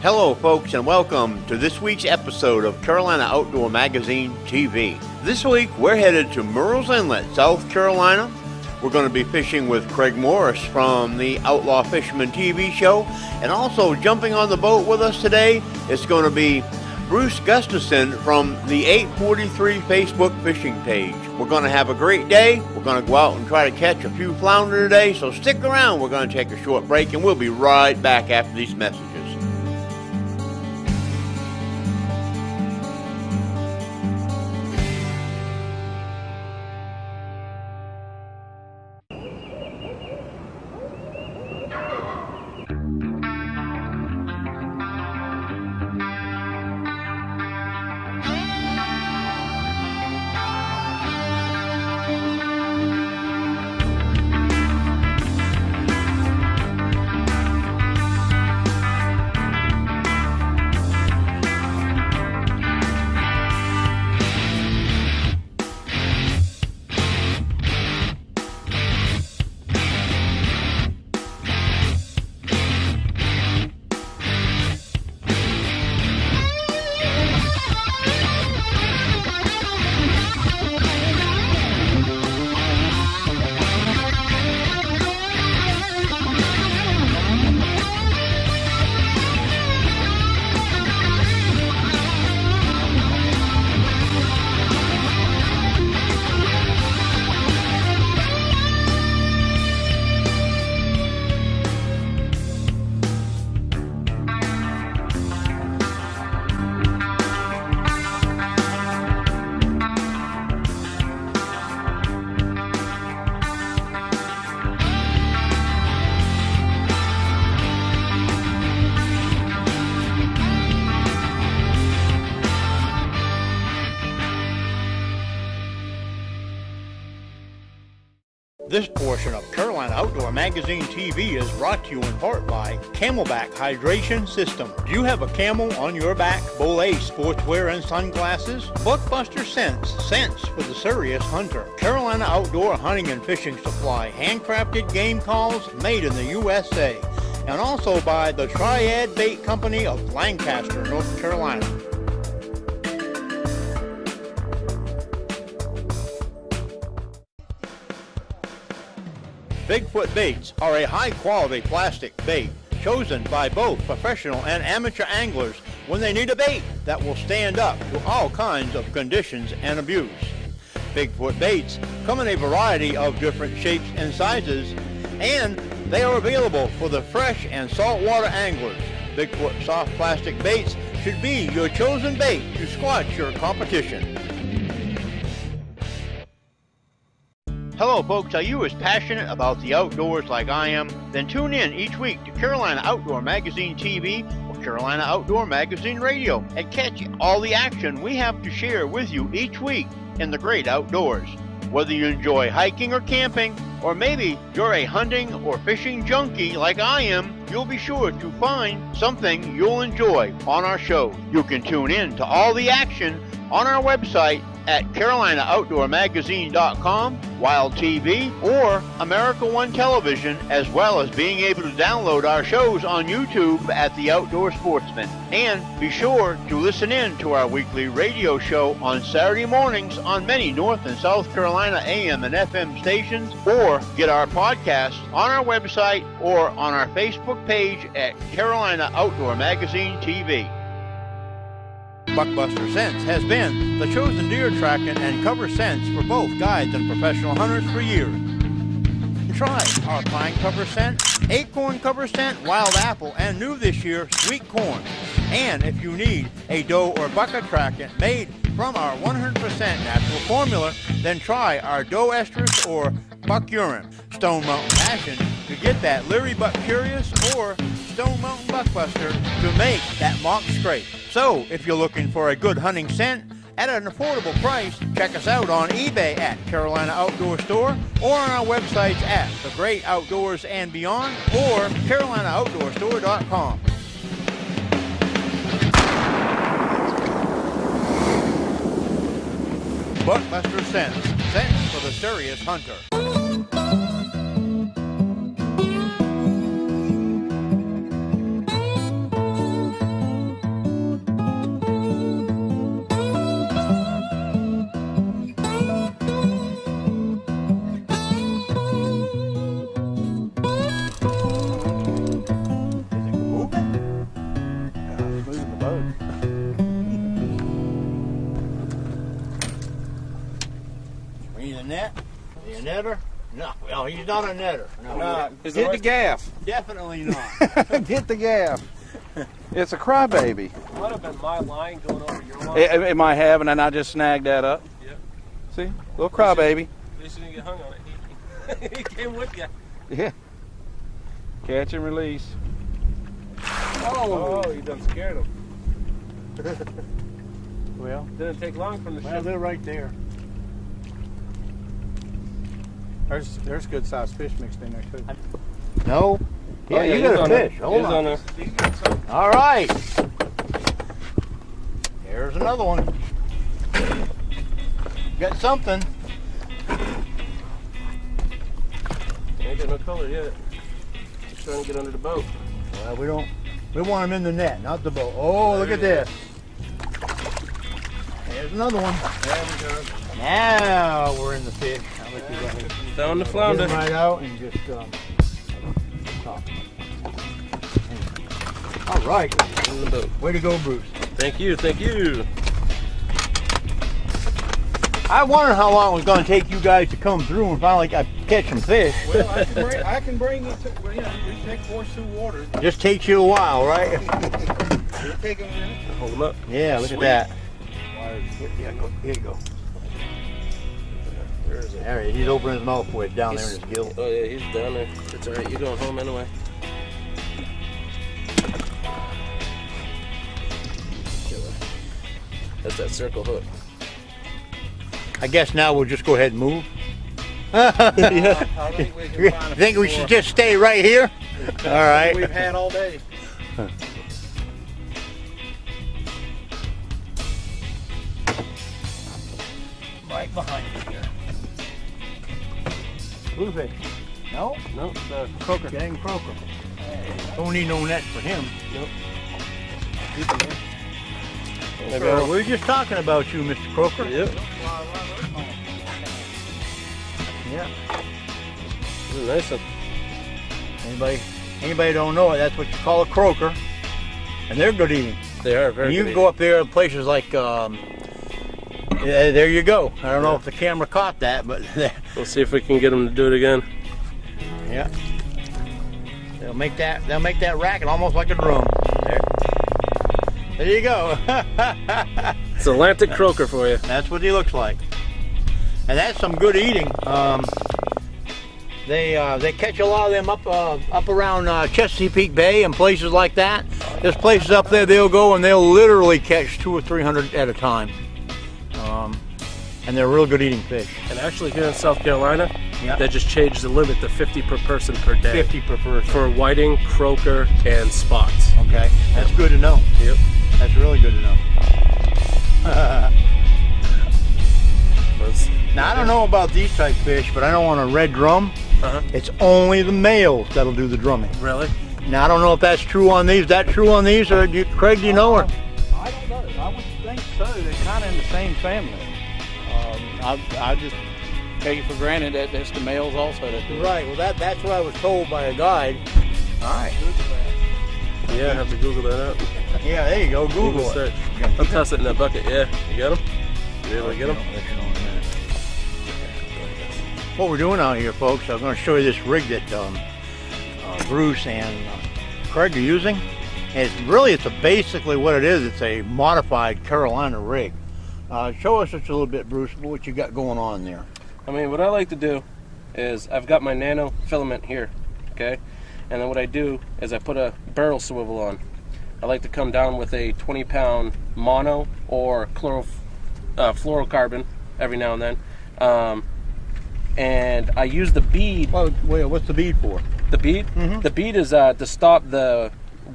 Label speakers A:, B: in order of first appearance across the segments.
A: Hello folks, and welcome to this week's episode of Carolina Outdoor Magazine TV. This week we're headed to Murrells Inlet, South Carolina. We're going to be fishing with Craig Morris from the Outlaw Fisherman TV show, and also jumping on the boat with us today is going to be Bruce Gustafson from the 843 Facebook fishing page. We're going to have a great day. We're going to go out and try to catch a few flounder today, so stick around. We're going to take a short break, and we'll be right back after these messages. This portion of Carolina Outdoor Magazine TV is brought to you in part by Camelback Hydration System. Do you have a camel on your back? Bolay sportswear and sunglasses? Buckbuster scents for the serious hunter. Carolina Outdoor Hunting and Fishing Supply, handcrafted game calls made in the USA. And also by the Triad Bait Company of Lancaster, North Carolina. Bigfoot baits are a high-quality plastic bait chosen by both professional and amateur anglers when they need a bait that will stand up to all kinds of conditions and abuse. Bigfoot baits come in a variety of different shapes and sizes, and they are available for the fresh and saltwater anglers. Bigfoot soft plastic baits should be your chosen bait to squash your competition. Hello folks, are you as passionate about the outdoors like I am? Then tune in each week to Carolina Outdoor Magazine TV or Carolina Outdoor Magazine Radio and catch all the action we have to share with you each week in the great outdoors. Whether you enjoy hiking or camping, or maybe you're a hunting or fishing junkie like I am, you'll be sure to find something you'll enjoy on our show. You can tune in to all the action on our website at CarolinaOutdoorMagazine.com, Wild TV, or America One Television, as well as being able to download our shows on YouTube at The Outdoor Sportsman. And be sure to listen in to our weekly radio show on Saturday mornings on many North and South Carolina AM and FM stations, or get our podcast on our website or on our Facebook page at Carolina Outdoor Magazine TV. Buckbuster Scents has been the chosen deer tracking and cover scents for both guides and professional hunters for years. Try our pine cover scent, acorn cover scent, wild apple, and new this year, sweet corn. And if you need a doe or buck attractant made from our 100% natural formula, then try our doe estrus or buck urine. Stone Mountain Passion to get that leery buck curious, or Stone Mountain Buckbuster to make that mock scrape. So if you're looking for a good hunting scent at an affordable price, check us out on eBay at Carolina Outdoor Store, or on our websites at The Great Outdoors and Beyond, or CarolinaOutdoorStore.com. Buckbuster Scents for the serious hunter. net? Is he a netter? No, he's not a netter.
B: No, get the gaff.
A: Definitely not.
B: Get the gaff. It's a crybaby.
C: Might have been my line going over your line.
B: It might have, and then I just snagged that up.
C: Yep.
B: See? Little crybaby.
C: At least you didn't get hung on it. He came with you.
B: Yeah. Catch and release.
C: Oh, you done scared him.
B: Well,
C: Didn't take long from the
A: Well,
C: ship.
A: they're right there.
D: There's good sized fish mixed in there too.
A: No. Yeah, you got a fish. Hold
C: He's
A: on.
C: there.
A: All right. Here's another one. Got something.
C: Ain't got no color yet. Just trying to get under the boat.
A: Well, we want them in the net, not the boat. Oh, look at this. There's another one.
C: There we go.
A: Now we're in the fish. I'll let you go.
C: Down the
A: Get
C: flounder.
A: them right out and just talk. All right.
C: In the boat.
A: Way to go, Bruce.
C: Thank you, thank you.
A: I wondered how long it was going to take you guys to come through and finally catch some fish.
D: Well, I can bring you to, well, yeah, we take horse through water.
A: Just takes you a while, right?
D: It'll take a minute.
C: Hold him up.
A: Yeah, look at that. Here you go.
C: Where is it?
A: There he is. He's opening his mouth for it down there in his gill.
C: Oh yeah, he's down there. It's alright, you're going home anyway. That's that circle hook.
A: I guess now we'll just go ahead and move.
D: I think we can
A: You
D: find a
A: think
D: few
A: we should
D: more.
A: just stay right here? All right.
D: We've had all day.
A: Right behind you here. Bluefish. No?
C: No,
A: Croaker. Dang croaker. Don't need no net for him.
C: Nope.
A: We were just talking about you, Mr. Croaker.
C: Yep.
A: Yeah.
C: This is a nice one.
A: Anybody don't know it, that's what you call a croaker. And they're good eating.
C: They are very
A: And you
C: good
A: can go up there in places like, yeah, there you go. I don't know if the camera caught that, but
C: We'll see if we can get them to do it again.
A: yeah. They'll make that racket almost like a drum. There you go.
C: It's Atlantic croaker for you.
A: That's what he looks like. And that's some good eating. They catch a lot of them up around Chesapeake Bay and places like that. There's places up there they'll go and they'll literally catch 200 or 300 at a time. And they're real good eating fish.
C: And actually here in South Carolina,
A: Yeah.
C: they just changed the limit to 50 per person per day.
A: 50 per person.
C: For whiting, croaker, and spots.
A: Okay, that's good to know.
C: Yep.
A: That's really good to know. Now I don't know about these type fish, but I know on a red drum, it's only the males that'll do the drumming.
C: Really?
A: Now I don't know if that's true on these. Is that true on these, or Craig, do you know? Or
B: I don't know. I would think so. They're kind of in the same family. I just take it for granted that that's the males also that do it.
A: right. Well, that's what I was told by a guide. All right.
C: Yeah, I have to Google that out.
A: Yeah, there you go. Google
C: Google
A: it.
C: search. I'll toss it in that bucket. Yeah, you got them? You able to get them?
A: What we're doing out here, folks, I'm going to show you this rig that Bruce and Craig are using. And it's basically what it is. It's a modified Carolina rig. Show us just a little bit, Bruce, what you got going on there.
C: I mean, what I like to do is I've got my nano filament here, okay? And then what I do is I put a barrel swivel on. I like to come down with a 20-pound mono or fluorocarbon every now and then. And I use the bead.
A: Well, wait, what's the bead for?
C: The bead?
A: Mhm.
C: The bead is to stop the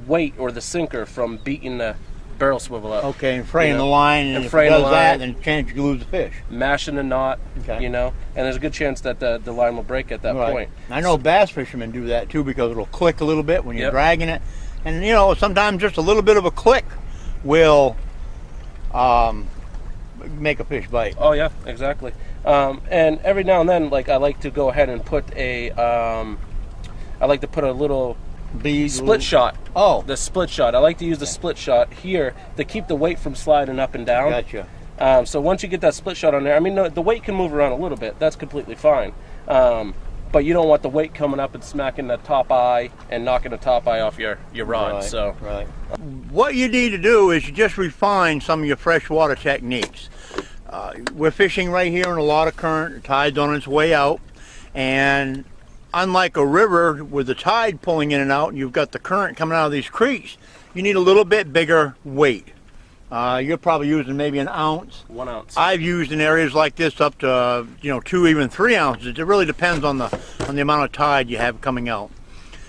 C: weight or the sinker from beating the barrel swivel up.
A: Okay, and fraying
C: You know,
A: the line, and if it
C: fraying the
A: does that,
C: line.
A: then chance you lose the fish.
C: Mashing the knot,
A: Okay.
C: you know, and there's a good chance that the line will break at that
A: Right.
C: point.
A: I know bass fishermen do that too because it'll click a little bit when you're
C: Yep.
A: dragging it, and you know sometimes just a little bit of a click will make a fish bite.
C: Oh yeah, exactly. And every now and then, like I like to go ahead and put a little
A: Bead,
C: split shot.
A: Oh,
C: The split shot. I like to use the split shot here to keep the weight from sliding up and down.
A: gotcha.
C: So once you get that split shot on there, I mean, the weight can move around a little bit. That's completely fine. But you don't want the weight coming up and smacking the top eye and knocking the top eye off your rod.
A: Right,
C: so
A: right. What you need to do is you just refine some of your freshwater techniques. We're fishing right here in a lot of current. The tide's on its way out, and unlike a river with the tide pulling in and out, and you've got the current coming out of these creeks, you need a little bit bigger weight. You're probably using maybe an ounce.
C: 1 ounce.
A: I've used in areas like this up to 2, even 3 ounces. It really depends on the amount of tide you have coming out.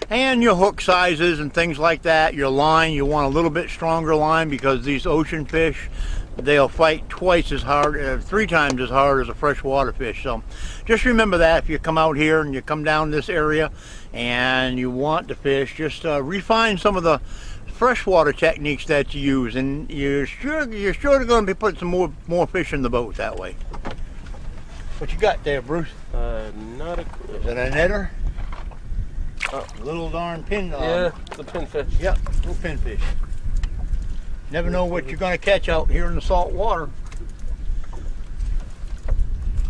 A: And your hook sizes and things like that. Your line, you want a little bit stronger line, because these ocean fish, they'll fight twice as hard, 3 times as hard as a freshwater fish. So just remember that if you come out here and you come down this area and you want to fish, just refine some of the freshwater techniques that you use, and you're sure going to be putting some more fish in the boat that way. What you got there, Bruce?
C: Not a clue.
A: Is it a netter? Oh, little darn pin.
C: Yeah, it's a pinfish.
A: Yep, little pinfish. Never know what you're going to catch out here in the salt water.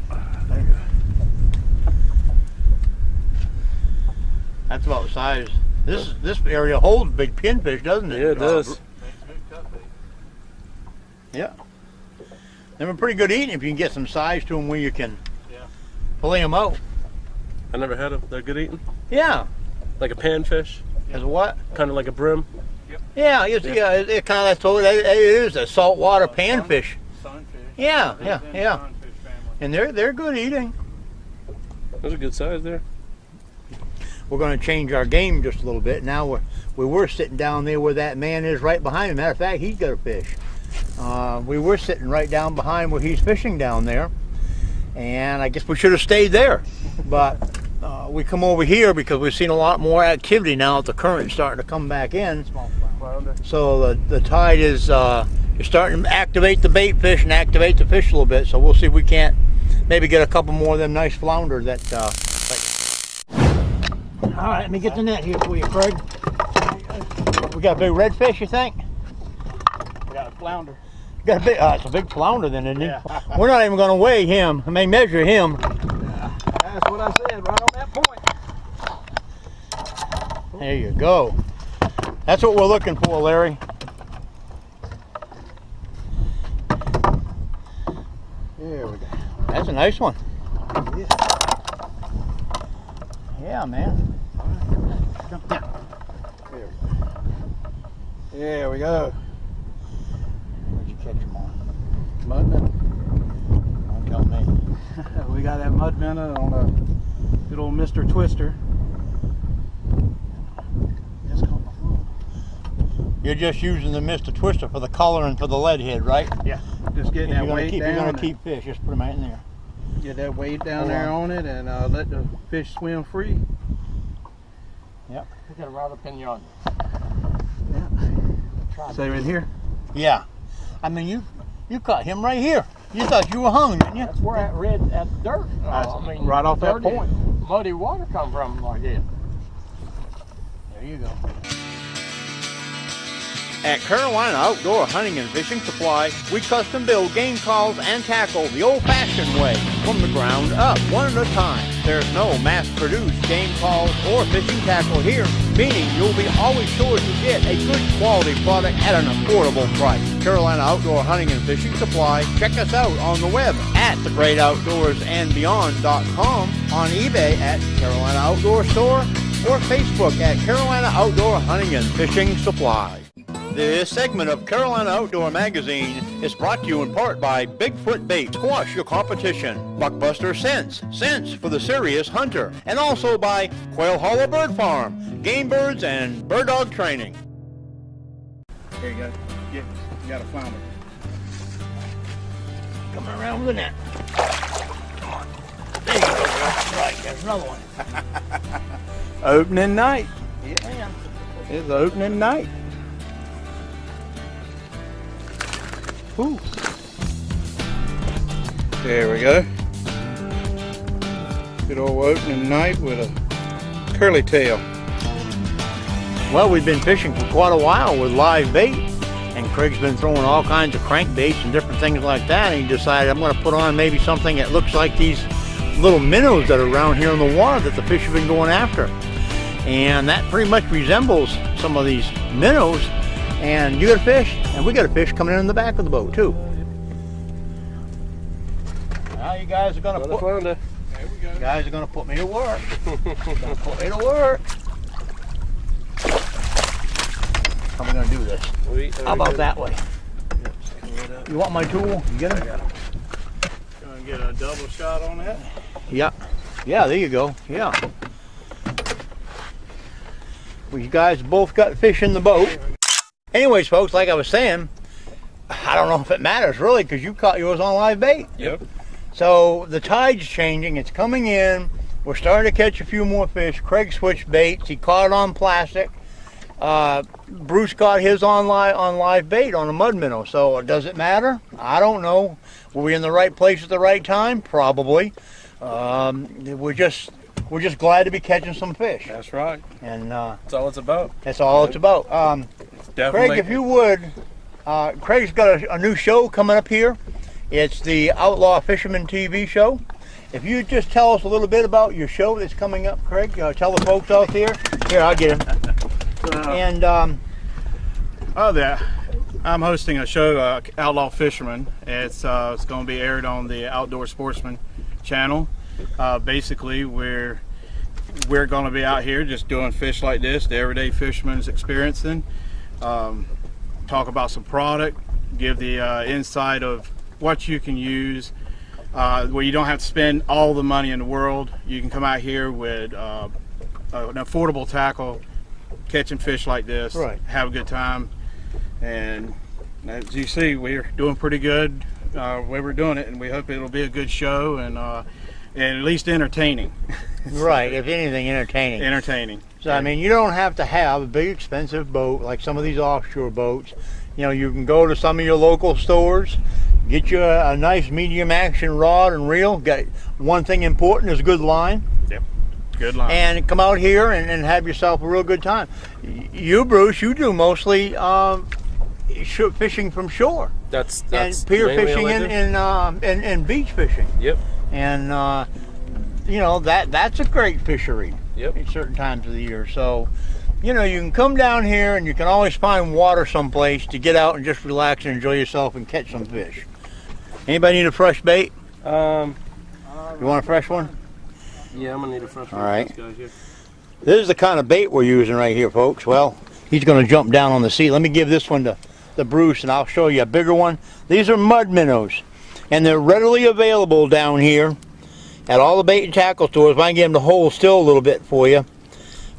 A: There you go. That's about the size. This area holds big pinfish, doesn't it?
C: Yeah, it does.
A: Yeah. They're pretty good eating if you can get some size to them where you can fillet them out.
C: I never had them. They're good eating?
A: Yeah.
C: Like a panfish?
A: As a what?
C: Kind of like a brim?
A: Yeah, it kind of, it is a saltwater panfish.
D: Sunfish.
A: Yeah.
D: Sunfish family.
A: And they're good eating.
C: Those are good size there.
A: We're going to change our game just a little bit. Now we were sitting down there where that man is right behind me. Matter of fact, he's got a fish. We were sitting right down behind where he's fishing down there, and I guess we should have stayed there. But we come over here because we've seen a lot more activity now that the current's starting to come back in. So the tide is starting to activate the bait fish and activate the fish a little bit. So we'll see if we can't maybe get a couple more of them nice flounder that. All right, let me get the net here for you, Craig. We got a big redfish, you think?
D: We got a flounder.
A: Got a big, it's a big flounder then, isn't it?
D: Yeah.
A: We're not even going to weigh him. I may measure him.
D: That's what I said, right on that point.
A: There you go. That's what we're looking for, Larry. There we go. That's a nice one. Yeah, man. Jump down. There we go. Where'd you catch him on?
D: Mud minnow.
A: Don't tell me.
D: We got that mud minnow on a good old Mr. Twister.
A: You're just using the Mr. Twister for the color and for the lead head, right?
D: Yeah. Just getting that weight down.
A: You're going to keep fish, just put them right in there.
D: Get that weight down there on it and let the fish swim free.
A: Yep.
B: You got a rod of pinion.
D: Yeah. Same in here.
A: Yeah. I mean, you caught him right here. You thought you were hung, didn't you?
B: That's where at the dirt.
D: Right off that point.
B: Muddy water come from like that.
A: There you go. At Carolina Outdoor Hunting and Fishing Supply, we custom build game calls and tackle the old-fashioned way, from the ground up, one at a time. There's no mass-produced game calls or fishing tackle here, meaning you'll be always sure to get a good quality product at an affordable price. Carolina Outdoor Hunting and Fishing Supply. Check us out on the web at thegreatoutdoorsandbeyond.com, on eBay at Carolina Outdoor Store, or Facebook at Carolina Outdoor Hunting and Fishing Supply. This segment of Carolina Outdoor Magazine is brought to you in part by Bigfoot Bait, squash your competition, Buckbuster Scents, scents for the serious hunter, and also by Quail Hollow Bird Farm, game birds and bird dog training.
D: There you go. Yeah, you got a flounder.
A: Coming around with the net. Come on. There you go, Will. Right, there's another one.
D: Opening night.
A: Yeah, man.
D: It's opening night. Ooh. There we go. Good old opening night with a curly tail.
A: Well, we've been fishing for quite a while with live bait, and Craig's been throwing all kinds of crankbaits and different things like that, and he decided I'm going to put on maybe something that looks like these little minnows that are around here in the water that the fish have been going after. And that pretty much resembles some of these minnows. And you got a fish, and we got a fish coming in the back of the boat too. Now you guys are going to
C: Flounder.
D: There we go.
A: you guys are going to put me to work. Put me to work. How am I going to do this? How about that way? You want my tool? You get him?
B: Gonna get a double shot on that.
A: Yeah. Yeah, there you go. Yeah. Well, you guys both got fish in the boat. Anyways, folks, like I was saying, I don't know if it matters really because you caught yours on live bait.
C: Yep.
A: So the tide's changing. It's coming in. We're starting to catch a few more fish. Craig switched baits. He caught it on plastic. Bruce got his on live bait on a mud minnow. So does it matter? I don't know. Were we in the right place at the right time? Probably. We're just glad to be catching some fish.
C: That's right.
A: And
C: That's all it's about.
A: that's all it's about.
C: Definitely.
A: Craig, if you would, Craig's got a new show coming up here. It's the Outlaw Fisherman TV show. If you just tell us a little bit about your show that's coming up, Craig, tell the folks out there. Here, I'll get him. And
B: I'm hosting a show, Outlaw Fisherman. It's going to be aired on the Outdoor Sportsman channel. Basically, we're going to be out here just doing fish like this, the everyday fisherman's experiencing. Talk about some product, give the insight of what you can use, where you don't have to spend all the money in the world. You can come out here with an affordable tackle, catching fish like this,
A: right.
B: Have a good time. And as you see, we're doing pretty good where we're doing it, and we hope it'll be a good show and at least entertaining.
A: right, if anything, entertaining.
B: Entertaining.
A: So I mean, you don't have to have a big expensive boat like some of these offshore boats. You know, you can go to some of your local stores, get you a nice medium action rod and reel. Got one thing important is good line.
B: Yep, good line.
A: And come out here and have yourself a real good time. You, Bruce, you do mostly fishing from shore.
C: That's
A: and pier
C: mainly
A: fishing
C: all I do.
A: and beach fishing.
C: Yep.
A: And you know, that's a great fishery.
C: Yep.
A: At certain times of the year. So, you know, you can come down here and you can always find water someplace to get out and just relax and enjoy yourself and catch some fish. Anybody need a fresh bait? You want a fresh one?
C: Yeah, I'm gonna need a fresh one.
A: All right.
C: These guys here.
A: This is the kind of bait we're using right here, folks. Well, he's going to jump down on the seat. Let me give this one to Bruce, and I'll show you a bigger one. These are mud minnows, and they're readily available down here at all the bait and tackle stores. If I can get them to hold still a little bit for you.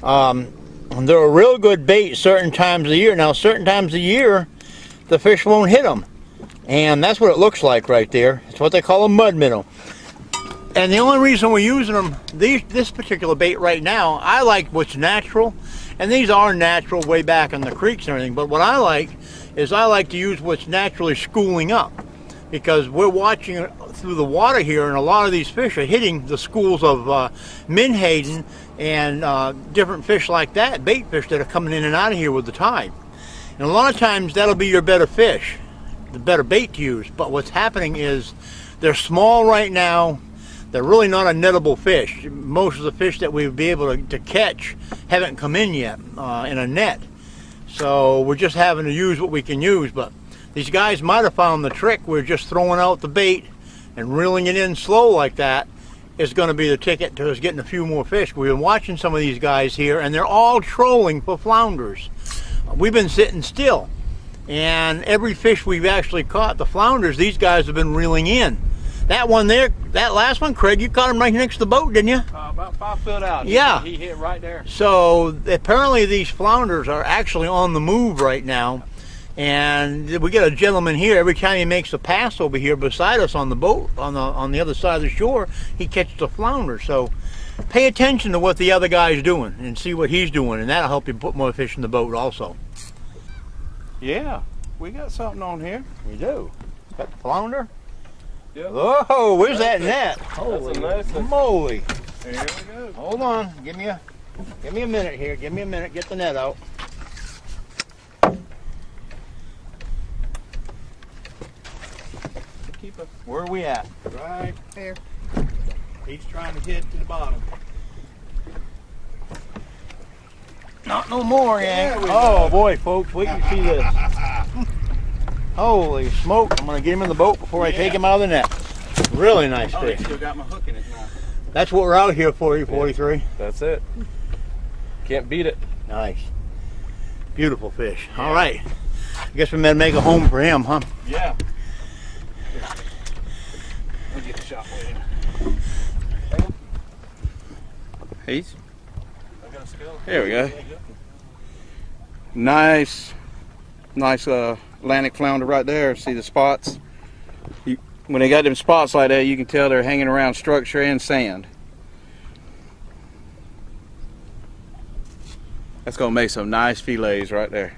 A: They're a real good bait certain times of the year. Now, certain times of the year, the fish won't hit them. And that's what it looks like right there. It's what they call a mud minnow. And the only reason we're using them, this particular bait right now, I like what's natural. And these are natural way back in the creeks and everything. But what I like is I like to use what's naturally schooling up. Because we're watching through the water here, and a lot of these fish are hitting the schools of menhaden and different fish like that, bait fish that are coming in and out of here with the tide. And a lot of times that'll be your better fish, the better bait to use. But what's happening is they're small right now. They're really not a nettable fish. Most of the fish that we'd be able to catch haven't come in yet in a net. So we're just having to use what we can use. But these guys might have found the trick. We're just throwing out the bait and reeling it in slow like that is going to be the ticket to us getting a few more fish. We've been watching some of these guys here, and they're all trolling for flounders. We've been sitting still, and every fish we've actually caught, the flounders, these guys have been reeling in. That one there, that last one, Craig, you caught him right next to the boat, didn't you?
D: About 5 foot out.
A: Yeah.
D: He hit right there.
A: So apparently these flounders are actually on the move right now. And we get a gentleman here, every time he makes a pass over here beside us on the boat, on the other side of the shore, he catches a flounder. So pay attention to what the other guy's doing and see what he's doing, and that'll help you put more fish in the boat also.
B: Yeah, we got something on here.
A: We do. Got the flounder?
C: Yep.
A: Whoa, where's that net?
C: That's
A: Holy
C: a nice one.
A: moly.
B: There we go.
A: Hold on, give me a minute here. Give me a minute, get the net out.
B: keep a
A: Where are we at?
B: right there. He's trying to hit to the bottom.
A: Not no more, yeah.
B: There we
A: Oh
B: go.
A: boy, folks, wait till you see this. Holy smoke! I'm gonna get him in the boat before I take him out of the net. Really nice
B: Oh,
A: fish.
B: he still got my hook in his mouth.
A: That's what we're out here for, you 43.
C: That's it. Can't beat it.
A: Nice. Beautiful fish. All right. I guess we better make a home for him, huh?
B: Yeah. I'll get the shot for you. He's. There we go. Nice Atlantic flounder right there. See the spots? When they got them spots like that, you can tell they're hanging around structure and sand. That's gonna make some nice fillets right there.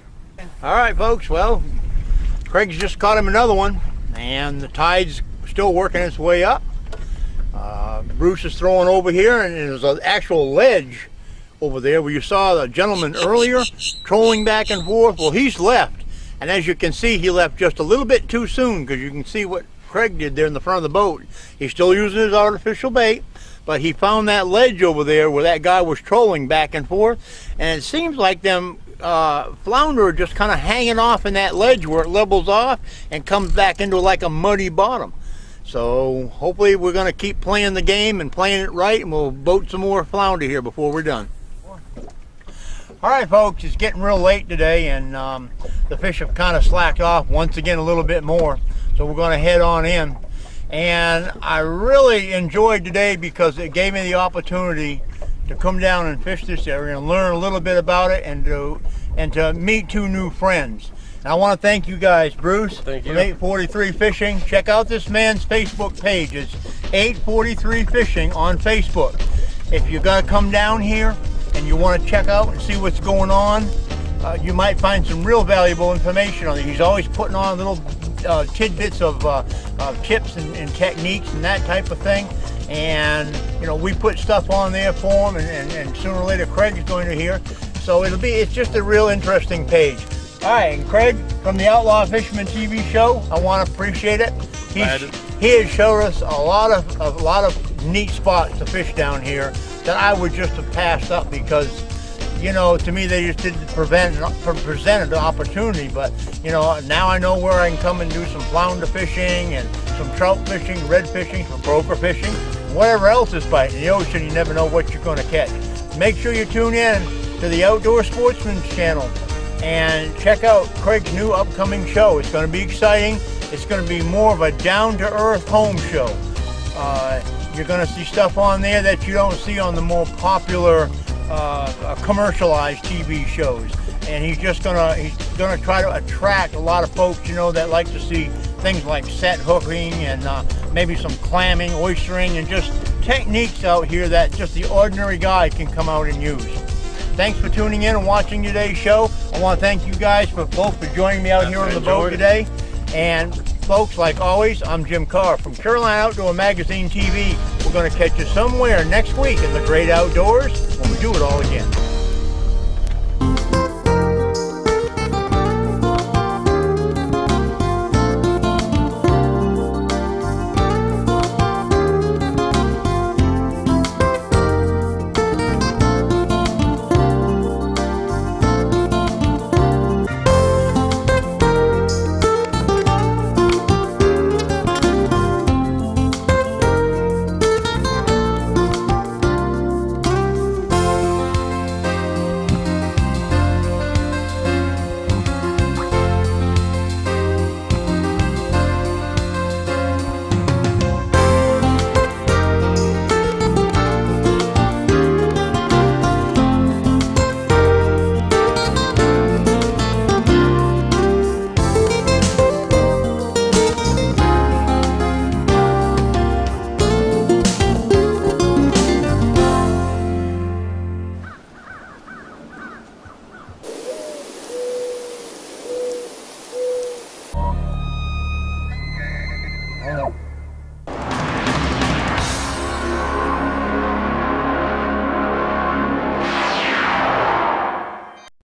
A: All right, folks. Well, Craig's just caught him another one, and the tide's still working its way up. Bruce is throwing over here, and there's an actual ledge over there where you saw the gentleman earlier trolling back and forth. Well, he's left, and as you can see, he left just a little bit too soon, because you can see what Craig did there in the front of the boat. He's still using his artificial bait, but he found that ledge over there where that guy was trolling back and forth, and it seems like them flounder are just kind of hanging off in that ledge where it levels off and comes back into like a muddy bottom. So hopefully we're going to keep playing the game and playing it right, and we'll boat some more flounder here before we're done. All right, folks, it's getting real late today, and the fish have kind of slacked off once again a little bit more, so we're going to head on in. And I really enjoyed today because it gave me the opportunity to come down and fish this area and learn a little bit about it, and to meet two new friends. And I want to thank you guys, Bruce,
C: Thank you.
A: from 843 Fishing. Check out this man's Facebook page. It's 843 Fishing on Facebook. If you're going to come down here and you want to check out and see what's going on, you might find some real valuable information on it. He's always putting on little tidbits of tips and techniques and that type of thing. And you know, we put stuff on there for him, and sooner or later Craig's going to hear. So it's just a real interesting page. All right, and Craig from the Outlaw Fisherman TV show, I want to appreciate it. He has showed us a lot of neat spots to fish down here that I would just have passed up because, you know, to me they just didn't present an opportunity. But you know, now I know where I can come and do some flounder fishing and some trout fishing, red fishing, some broker fishing, whatever else is biting. In the ocean, you never know what you're going to catch. Make sure you tune in to the Outdoor Sportsman's channel and check out Craig's new upcoming show. It's going to be exciting. It's going to be more of a down-to-earth home show. You're going to see stuff on there that you don't see on the more popular commercialized TV shows. And he's gonna try to attract a lot of folks, you know, that like to see things like set hooking and maybe some clamming, oystering, and just techniques out here that just the ordinary guy can come out and use. Thanks for tuning in and watching today's show. I want to thank you guys for joining me out here on the boat today. And folks, like always, I'm Jim Carr from Carolina Outdoor Magazine TV. We're going to catch you somewhere next week in the great outdoors when we do it all again.